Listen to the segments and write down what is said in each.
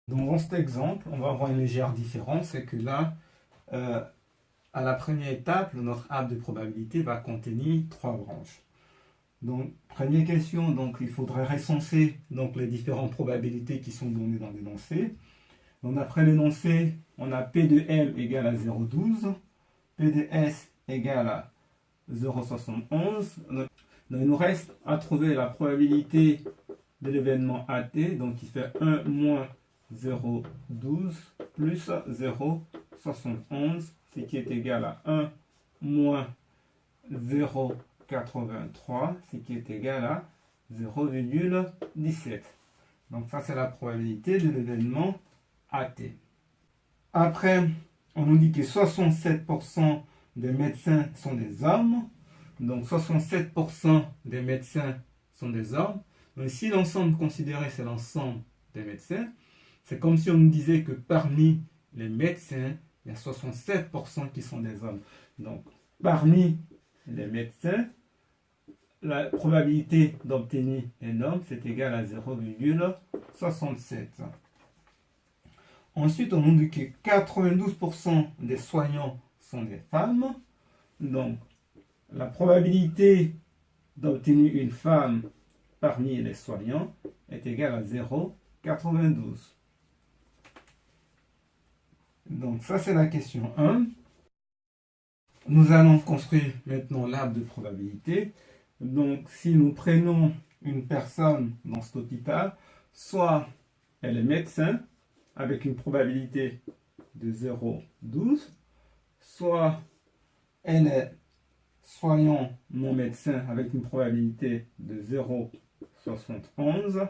Donc dans cet exemple, on va avoir une légère différence, c'est que là, à la première étape, notre arbre de probabilité va contenir trois branches. Donc, première question, donc il faudrait recenser donc, les différentes probabilités qui sont données dans l'énoncé. Donc après l'énoncé, on a P de L égale à 0,12, P de S égale à 0,71. Donc il nous reste à trouver la probabilité de l'événement AT, donc qui fait 1 moins 0,12 plus 0,71, ce qui est égal à 1 moins 0,83, ce qui est égal à 0,17. Donc ça, c'est la probabilité de l'événement AT. Après, on nous dit que 67% des médecins sont des hommes. Donc 67% des médecins sont des hommes. Donc si l'ensemble considéré, c'est l'ensemble des médecins, c'est comme si on nous disait que parmi les médecins, il y a 67% qui sont des hommes. Donc parmi les médecins, la probabilité d'obtenir un homme, c'est égal à 0,67. Ensuite, on nous dit que 92% des soignants sont des femmes. Donc, la probabilité d'obtenir une femme parmi les soignants est égale à 0,92. Donc, ça, c'est la question 1. Nous allons construire maintenant l'arbre de probabilité. Donc, si nous prenons une personne dans cet hôpital, soit elle est médecin, avec une probabilité de 0,12, soit elle est soignant non médecin avec une probabilité de 0,71,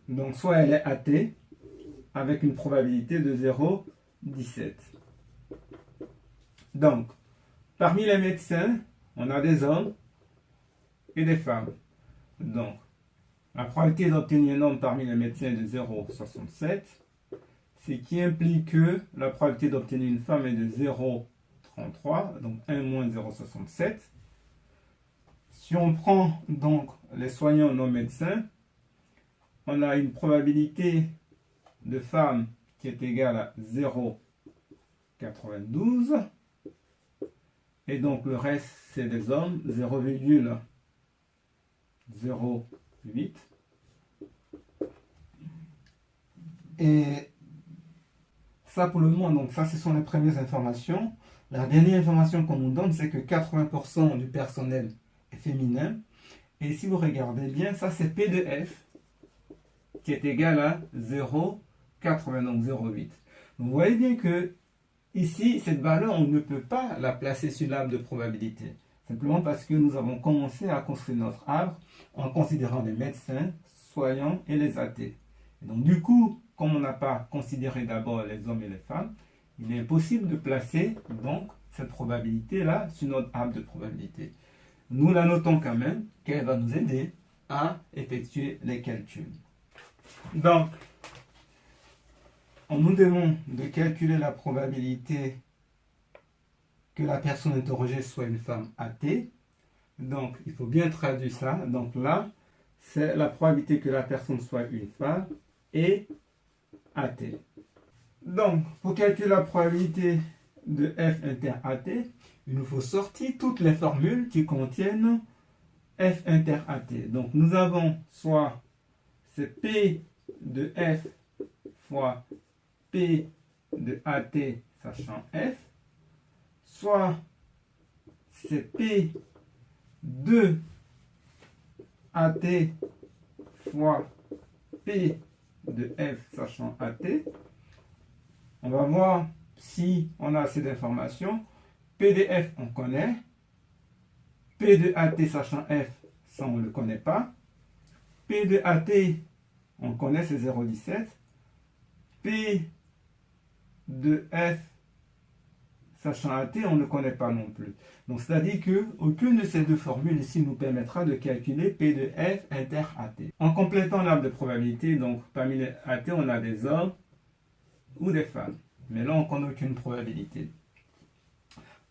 donc soit elle est athée avec une probabilité de 0,17. Donc, parmi les médecins, on a des hommes et des femmes. Donc, la probabilité d'obtenir un homme parmi les médecins est de 0,67, ce qui implique que la probabilité d'obtenir une femme est de 0,33, donc 1 moins 0,67. Si on prend donc les soignants non médecins, on a une probabilité de femme qui est égale à 0,92. Et donc le reste, c'est des hommes, 0,08. Et ça pour le moment, donc ça ce sont les premières informations. La dernière information qu'on nous donne, c'est que 80% du personnel est féminin. Et si vous regardez bien, ça c'est P de F qui est égal à 0,80, donc 0,8. Vous voyez bien que ici, cette valeur, on ne peut pas la placer sur l'arbre de probabilité. Simplement parce que nous avons commencé à construire notre arbre en considérant les médecins, soignants et les athées. Et donc du coup, comme on n'a pas considéré d'abord les hommes et les femmes, il est impossible de placer donc cette probabilité-là sur notre arbre de probabilité. Nous la notons quand même, qu'elle va nous aider à effectuer les calculs. Donc, on nous demande de calculer la probabilité que la personne interrogée soit une femme athée. Donc, il faut bien traduire ça. Donc là, c'est la probabilité que la personne soit une femme et athée. Donc, pour calculer la probabilité de F inter athée, il nous faut sortir toutes les formules qui contiennent F inter athée. Donc, nous avons soit c'est P de F fois P de AT sachant F, soit c'est P de AT fois P de F sachant AT. On va voir si on a assez d'informations. P de F on connaît, P de AT sachant F, ça on ne le connaît pas. P de AT on connaît, c'est 0,17. P de F sachant AT, on ne connaît pas non plus. Donc, c'est-à-dire qu'aucune de ces deux formules ici nous permettra de calculer P de F inter AT. En complétant l'arbre de probabilité, donc parmi les AT, on a des hommes ou des femmes. Mais là, on ne connaît aucune probabilité.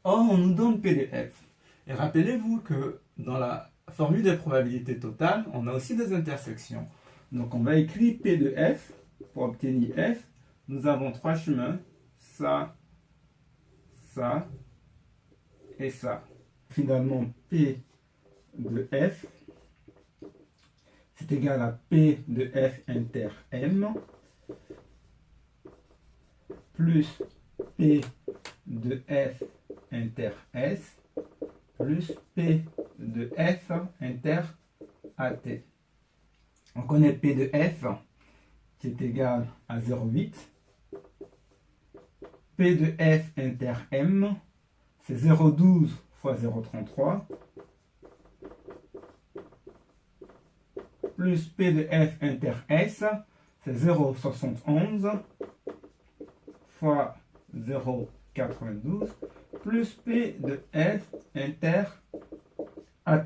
Or, on nous donne P de F. Et rappelez-vous que dans la formule des probabilités totales, on a aussi des intersections. Donc, on va écrire P de F pour obtenir f, nous avons trois chemins, ça, ça et ça. Finalement, P de f, c'est égal à P de f inter M, plus P de f inter S, plus P de f inter AT. On connaît P de f qui est égal à 0,8. P de f inter M, c'est 0,12 fois 0,33. Plus P de f inter S, c'est 0,71 fois 0,92. Plus P de f inter AT.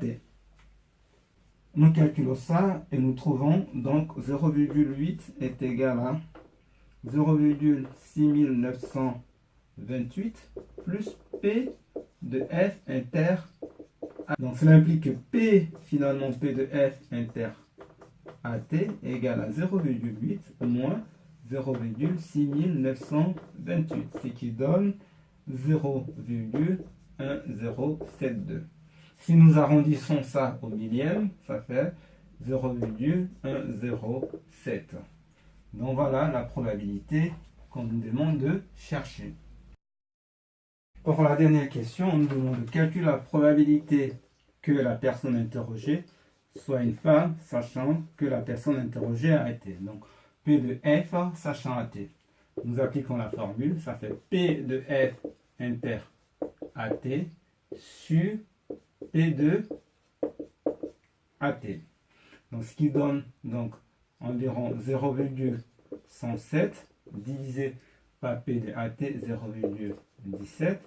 Nous calculons ça et nous trouvons donc 0,8 est égal à 0,6928 plus P de f inter AT. Donc cela implique que P, finalement P de f inter AT est égal à 0,8 moins 0,6928, ce qui donne 0,1072. Si nous arrondissons ça au millième, ça fait 0,107. Donc voilà la probabilité qu'on nous demande de chercher. Pour la dernière question, on nous demande de calculer la probabilité que la personne interrogée soit une femme, sachant que la personne interrogée a été. Donc P de F, sachant AT. Nous appliquons la formule, ça fait P de F inter AT sur P de AT. Donc ce qui donne donc environ 0,107 divisé par P de AT 0,17.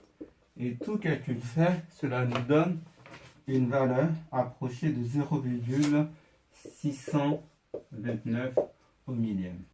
Et tout calcul fait, cela nous donne une valeur approchée de 0,629 au millième.